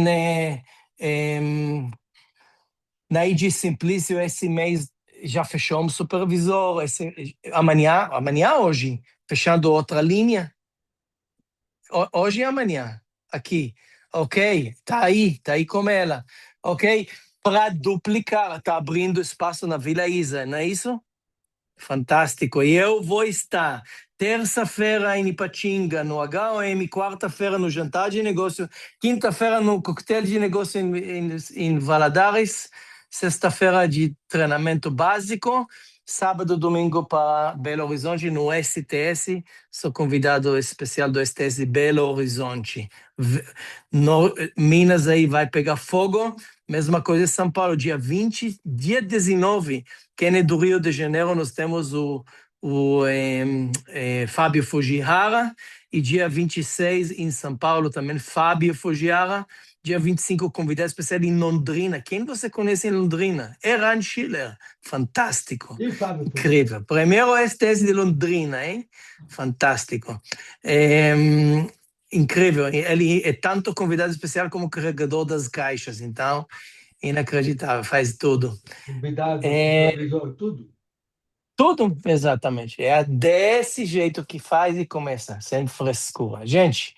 Naide Simplício, esse mês já fechou um supervisor. Amanhã, hoje, fechando outra linha. Hoje e amanhã, aqui. Ok, tá aí com ela. Ok? Para duplicar, está abrindo espaço na Vila Isa, não é isso? Fantástico. E eu vou estar terça-feira em Ipatinga, no HOM, quarta-feira no jantar de negócio, quinta-feira no coquetel de negócio em Valadares, sexta-feira de treinamento básico, sábado, domingo para Belo Horizonte, no STS. Sou convidado especial do STS de Belo Horizonte. Minas aí vai pegar fogo. Mesma coisa em São Paulo, dia 20, dia 19, quem é do Rio de Janeiro, nós temos o Fábio Fujihara, e dia 26 em São Paulo também, Fábio Fujihara. Dia 25, convidado especial em Londrina. Quem você conhece em Londrina? Eran Schiller. Fantástico. E Fábio Incrível. Primeiro STS de Londrina, hein? Fantástico. Incrível. Ele é tanto convidado especial como carregador das caixas. Então, inacreditável. Faz tudo. convidado, É, supervisor, tudo. tudo, exatamente. É desse jeito que faz e começa, sem frescura. Gente,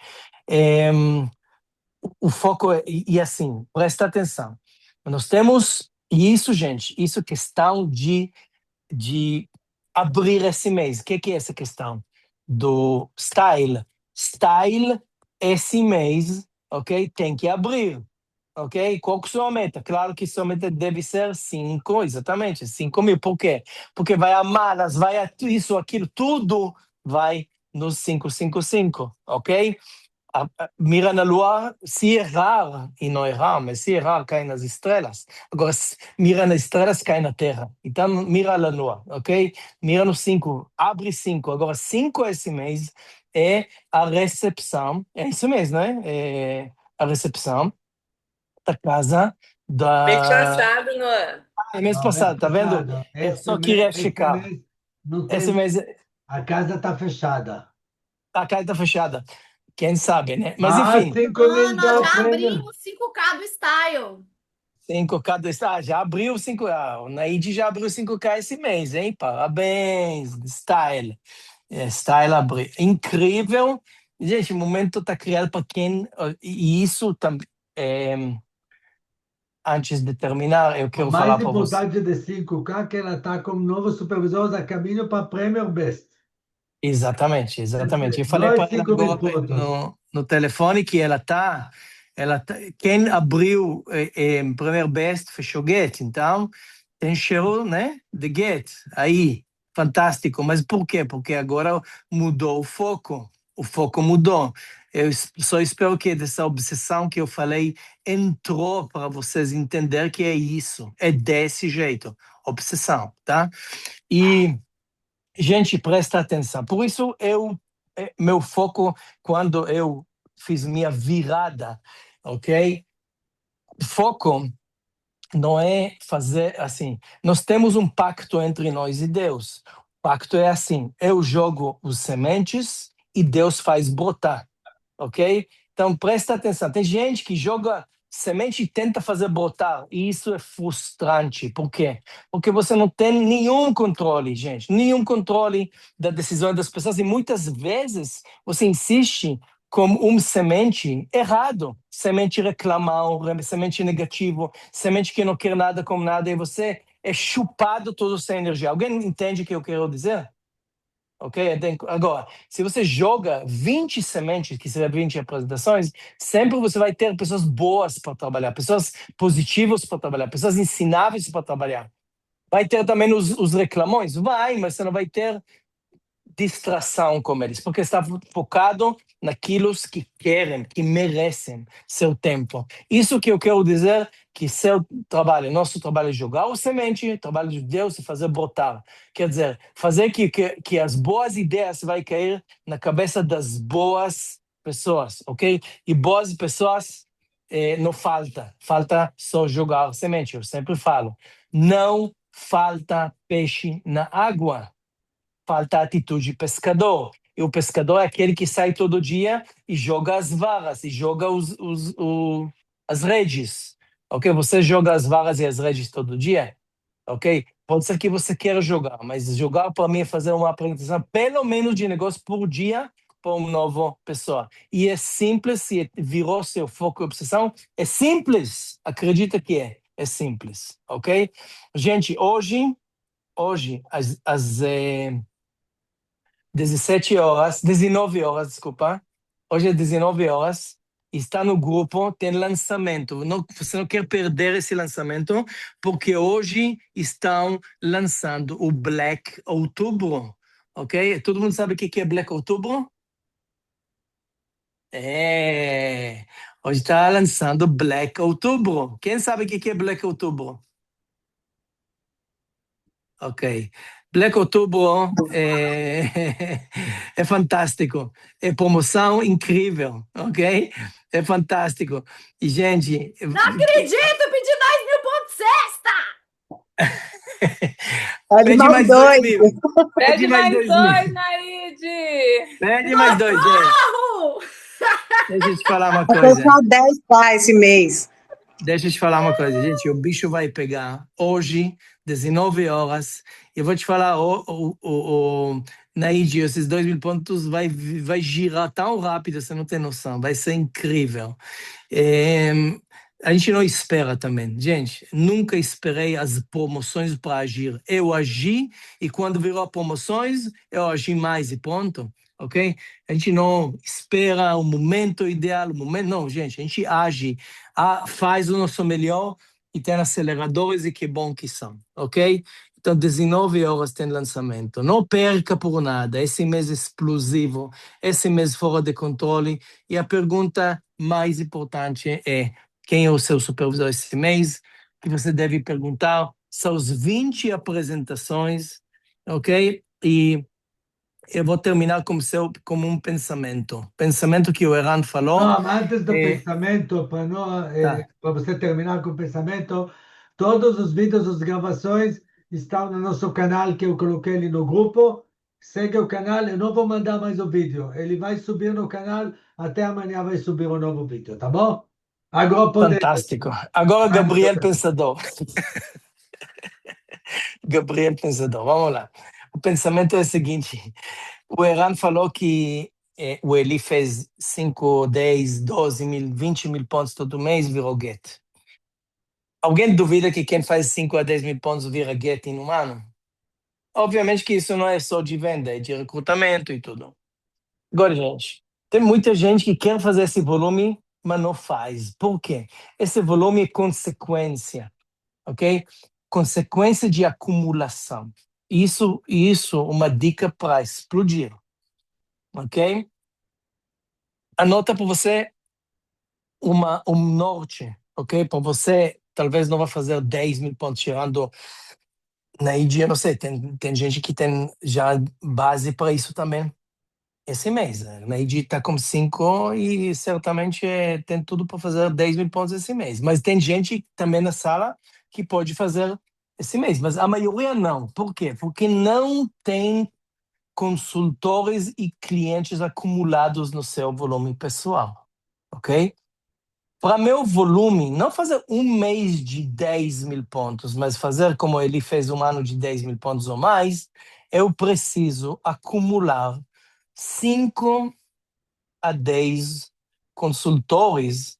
o foco é, e assim, presta atenção. Nós temos isso, gente, isso é questão de abrir esse mês. O que é essa questão? Do style. Style, esse mês, ok? Tem que abrir, ok? Qual que é a sua meta? Claro que sua meta deve ser 5, exatamente, 5 mil. Por quê? Porque vai a malas, vai a isso, aquilo, tudo vai nos 555, ok? Mira na lua, se errar, e não errar, mas se errar, cai nas estrelas. Agora, mira nas estrelas, cai na terra. Então, mira na lua, ok? Mira no 5, abre 5. Agora, 5 esse mês é a recepção, é isso mesmo, né? É a recepção da casa Mês da... passado, Noah. É mês Não, mês passado, tá vendo? passado. Eu só queria Este checar. mês não Esse tem. mês A casa está fechada. a casa tá fechada. Quem sabe, né? Mas, Ah, enfim... 5 Não, mil nós down já payment. abrimos 5K do Style. 5K do já abriu 5 O Naid já abriu 5K esse mês, hein? Parabéns, Style. Style abriu. Incrível. Gente, o momento está criado para quem. E isso também. Antes de terminar, eu O quero mais falar para você. importante de 5K é que ela está como novo supervisor a caminho para Premier Best. Exatamente, exatamente. Eu Não falei é para ela 5 mil agora pontos. no telefone que quem abriu Premier Best fechou Get, então tem show, né, de Get, aí, fantástico. Mas por quê? Porque agora mudou o foco mudou. Eu só espero que dessa obsessão que eu falei entrou para vocês entender que é isso, é desse jeito, obsessão, tá? E gente, presta atenção. Por isso, meu foco, quando eu fiz minha virada, ok? Foco não é fazer assim. Nós temos um pacto entre nós e Deus. O pacto é assim: eu jogo os sementes e Deus faz brotar, ok? Então presta atenção. Tem gente que joga semente e tenta fazer brotar, e isso é frustrante. Por quê? Porque você não tem nenhum controle, gente, nenhum controle da decisão das pessoas, e muitas vezes você insiste como semente errado, semente reclamão, semente negativo, semente que não quer nada com nada, e você é chupado toda essa energia. Alguém entende o que eu quero dizer? Ok? Agora, se você joga 20 sementes, que serão 20 apresentações, sempre você vai ter pessoas boas para trabalhar, pessoas positivas para trabalhar, pessoas ensináveis para trabalhar. Vai ter também os reclamões? Vai, mas você não vai ter distração com eles, porque está focado naquilo que querem, que merecem seu tempo. Isso que eu quero dizer, que seu trabalho, nosso trabalho é jogar o semente, o trabalho de Deus é fazer brotar. Quer dizer, fazer que as boas ideias vai cair na cabeça das boas pessoas, ok? E boas pessoas não falta só jogar semente. Eu sempre falo, não falta peixe na água, falta a atitude de pescador. E o pescador é aquele que sai todo dia e joga as varas, e joga as redes. Ok? Você joga as varas e as redes todo dia? Ok? Pode ser que você queira jogar, mas jogar para mim é fazer uma apresentação, pelo menos de negócio por dia, para uma nova pessoa. E é simples, se virou seu foco e obsessão, é simples. Acredita que é. É simples. Ok? Gente, hoje às 17 horas, 19 horas, desculpa. Hoje é 19 horas. Está no grupo, tem lançamento. Não, você não quer perder esse lançamento, porque hoje estão lançando o Black Outubro, ok? Todo mundo sabe o que é Black Outubro? É, hoje está lançando Black Outubro. Quem sabe o que é Black Outubro? Ok. Black Outubro é fantástico. É promoção incrível, ok? É fantástico. E, gente... Não acredito, eu pedi 2 mil pontos sexta! Pede Pede mais mais 2 dois. mil. Pede Pede mais mais 2 mil. dois, Naide! Pede mais 2, gente. Socorro! Deixa eu te falar uma Vai coisa. fechar 10 pá esse mês. Deixa eu te falar uma coisa, gente. O bicho vai pegar hoje, 19 horas. Eu vou te falar, Naidi, esses 2 mil pontos vai girar tão rápido, você não tem noção. Vai ser incrível. É, a gente não espera também. Gente, nunca esperei as promoções para agir. Eu agi e quando virou promoções, eu agi mais e ponto, ok? A gente não espera o momento ideal, o momento... Não, gente, a gente age, faz o nosso melhor e tem aceleradores e que bom que são, ok? Então, 19 horas tem lançamento. Não perca por nada. Esse mês explosivo, esse mês fora de controle. E a pergunta mais importante é: quem é o seu supervisor esse mês? Que você deve perguntar. São os 20 apresentações, ok? E eu vou terminar como um pensamento. Pensamento que o Eran falou. No, ma antes do pensamento, para Tá. você terminar com o pensamento, todos os vídeos, as gravações estão no nosso canal que eu coloquei ali no grupo. Segue o canal, eu não vou mandar mais o vídeo. Ele vai subir no canal, até amanhã vai subir um novo vídeo, tá bom? Agora pode... Fantástico. Agora, Vai no Gabriel seu canal. Pensador. Gabriel Pensador, vamos lá. O pensamento é o seguinte: o Eran falou que o Eli fez 5, 10, 12 mil, 20 mil pontos todo mês, virou get. Alguém duvida que quem faz 5 a 10 mil pontos vira get em um ano? Obviamente que isso não é só de venda, é de recrutamento e tudo. Agora, gente, tem muita gente que quer fazer esse volume, mas não faz. Por quê? Esse volume é consequência, ok? Consequência de acumulação. Isso, uma dica para explodir, ok? Anota para você um norte, ok? Para você, talvez não vai fazer 10 mil pontos tirando na IG, eu não sei, tem gente que tem já base para isso também esse mês. Na IG está com 5 e certamente tem tudo para fazer 10 mil pontos esse mês. Mas tem gente também na sala que pode fazer esse mês, mas a maioria não. Por quê? Porque não tem consultores e clientes acumulados no seu volume pessoal, ok? Para meu volume, não fazer um mês de 10 mil pontos, mas fazer como ele fez um ano de 10 mil pontos ou mais, eu preciso acumular 5 a 10 consultores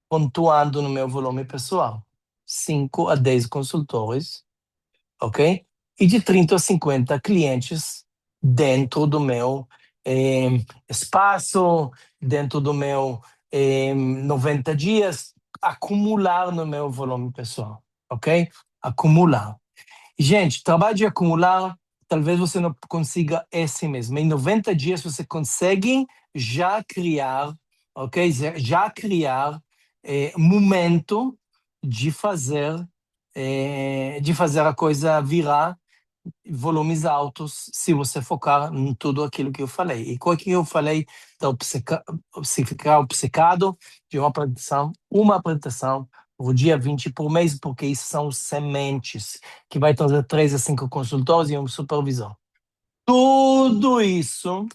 pontuando no meu volume pessoal. 5 a 10 consultores, ok? E de 30 a 50 clientes dentro do meu espaço, dentro do meu 90 dias, acumular no meu volume pessoal, ok? Acumular. Gente, trabalho de acumular, talvez você não consiga esse mesmo. Em 90 dias você consegue já criar, ok? Já criar momento de fazer a coisa virar volumes altos se você focar em tudo aquilo que eu falei. E qual que eu falei da ficar obcecado de uma apresentação por dia 20 por mês, porque isso são sementes que vai trazer 3 a 5 consultores e um supervisor. Tudo isso,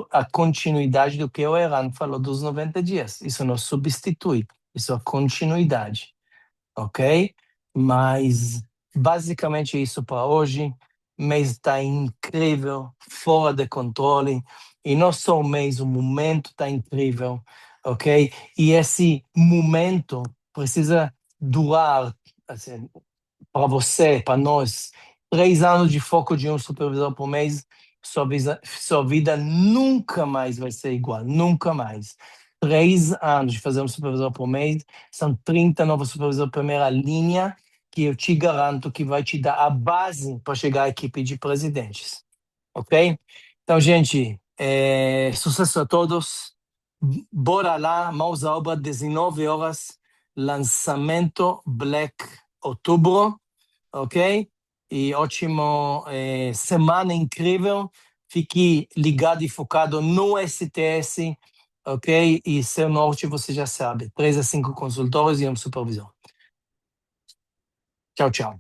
a continuidade do que o Eran falou dos 90 dias. Isso não substitui, isso é a continuidade, ok? Mas basicamente isso para hoje. O mês está incrível, fora de controle. E não só o mês, o momento está incrível, ok? E esse momento precisa durar, assim, para você, para nós, 3 anos de foco de um supervisor por mês, sua vida nunca mais vai ser igual, nunca mais. 3 anos de fazer um supervisor por mês, são 30 novos supervisores de primeira linha, que eu te garanto que vai te dar a base para chegar à equipe de presidentes, ok? Então, gente, sucesso a todos. Bora lá, mãos à obra, 19 horas, lançamento Black Outubro, ok? E ótimo, semana incrível. Fique ligado e focado no STS, ok? E seu norte você já sabe, 3 a 5 consultores e um supervisor. Tchau, tchau.